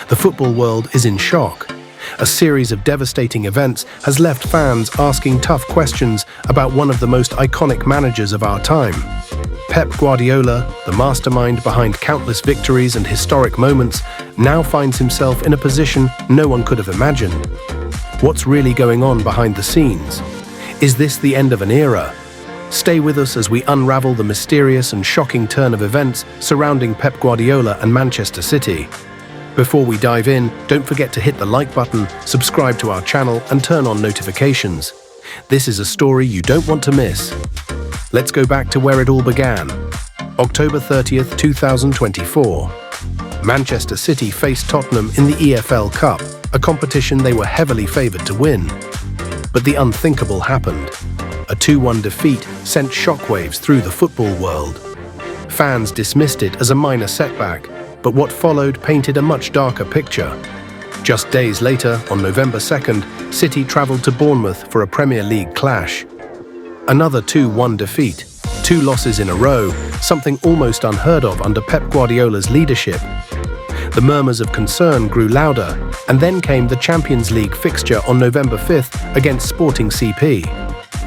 The football world is in shock. A series of devastating events has left fans asking tough questions about one of the most iconic managers of our time. Pep Guardiola, the mastermind behind countless victories and historic moments, now finds himself in a position no one could have imagined. What's really going on behind the scenes? Is this the end of an era? Stay with us as we unravel the mysterious and shocking turn of events surrounding Pep Guardiola and Manchester City. Before we dive in, don't forget to hit the like button, subscribe to our channel, and turn on notifications. This is a story you don't want to miss. Let's go back to where it all began. October 30th, 2024. Manchester City faced Tottenham in the EFL Cup, a competition they were heavily favoured to win. But the unthinkable happened. A 2-1 defeat sent shockwaves through the football world. Fans dismissed it as a minor setback, but what followed painted a much darker picture. Just days later, on November 2nd, City travelled to Bournemouth for a Premier League clash. Another 2-1 defeat, 2 losses in a row, something almost unheard of under Pep Guardiola's leadership. The murmurs of concern grew louder, and then came the Champions League fixture on November 5th against Sporting CP.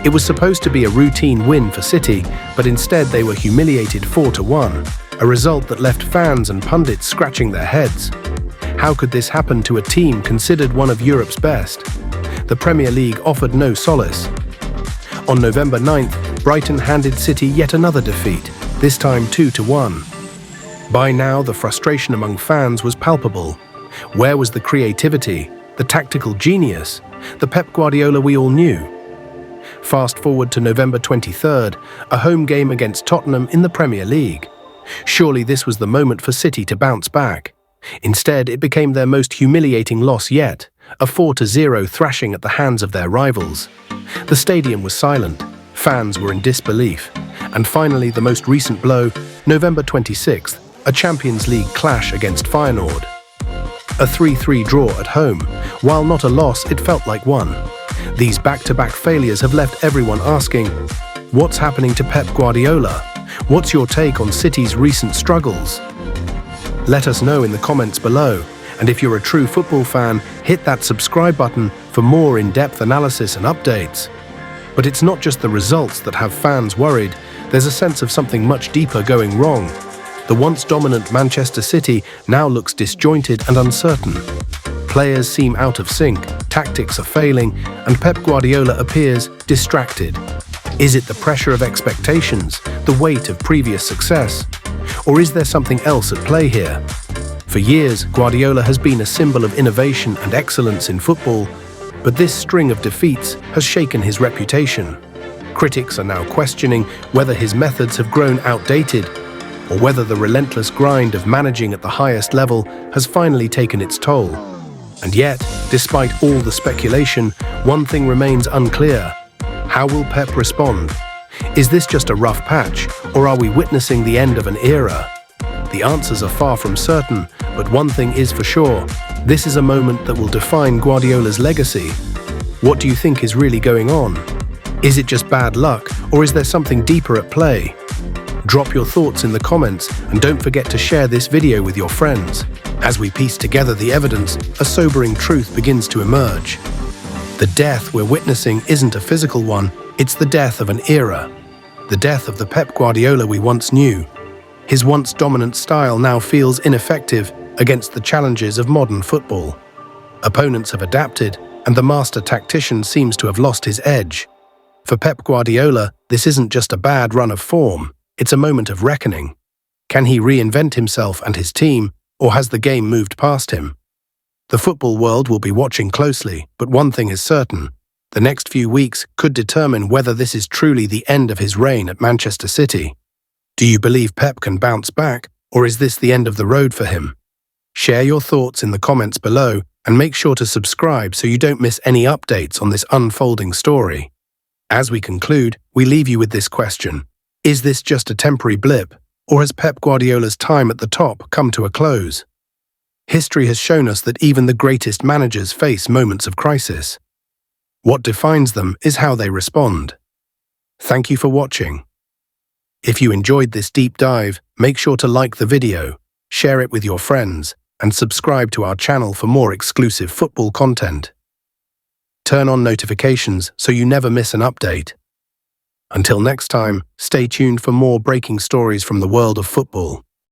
It was supposed to be a routine win for City, but instead they were humiliated 4-1, a result that left fans and pundits scratching their heads. How could this happen to a team considered one of Europe's best? The Premier League offered no solace. On November 9th, Brighton handed City yet another defeat, this time 2-1. By now, the frustration among fans was palpable. Where was the creativity, the tactical genius, the Pep Guardiola we all knew? Fast forward to November 23rd, a home game against Tottenham in the Premier League. Surely this was the moment for City to bounce back. Instead, it became their most humiliating loss yet, a 4-0 thrashing at the hands of their rivals. The stadium was silent, fans were in disbelief, and finally the most recent blow, November 26th, a Champions League clash against Feyenoord. A 3-3 draw at home. While not a loss, it felt like one. These back-to-back failures have left everyone asking, what's happening to Pep Guardiola? What's your take on City's recent struggles? Let us know in the comments below, and if you're a true football fan, hit that subscribe button for more in-depth analysis and updates. But it's not just the results that have fans worried, there's a sense of something much deeper going wrong. The once dominant Manchester City now looks disjointed and uncertain. Players seem out of sync, tactics are failing, and Pep Guardiola appears distracted. Is it the pressure of expectations, the weight of previous success? Or is there something else at play here? For years, Guardiola has been a symbol of innovation and excellence in football, but this string of defeats has shaken his reputation. Critics are now questioning whether his methods have grown outdated, or whether the relentless grind of managing at the highest level has finally taken its toll. And yet, despite all the speculation, one thing remains unclear. How will Pep respond? Is this just a rough patch, or are we witnessing the end of an era? The answers are far from certain, but one thing is for sure. This is a moment that will define Guardiola's legacy. What do you think is really going on? Is it just bad luck, or is there something deeper at play? Drop your thoughts in the comments, and don't forget to share this video with your friends. As we piece together the evidence, a sobering truth begins to emerge. The death we're witnessing isn't a physical one, it's the death of an era. The death of the Pep Guardiola we once knew. His once dominant style now feels ineffective against the challenges of modern football. Opponents have adapted, and the master tactician seems to have lost his edge. For Pep Guardiola, this isn't just a bad run of form, it's a moment of reckoning. Can he reinvent himself and his team, or has the game moved past him? The football world will be watching closely, but one thing is certain. The next few weeks could determine whether this is truly the end of his reign at Manchester City. Do you believe Pep can bounce back, or is this the end of the road for him? Share your thoughts in the comments below, and make sure to subscribe so you don't miss any updates on this unfolding story. As we conclude, we leave you with this question. Is this just a temporary blip, or has Pep Guardiola's time at the top come to a close? History has shown us that even the greatest managers face moments of crisis. What defines them is how they respond. Thank you for watching. If you enjoyed this deep dive, make sure to like the video, share it with your friends, and subscribe to our channel for more exclusive football content. Turn on notifications so you never miss an update. Until next time, stay tuned for more breaking stories from the world of football.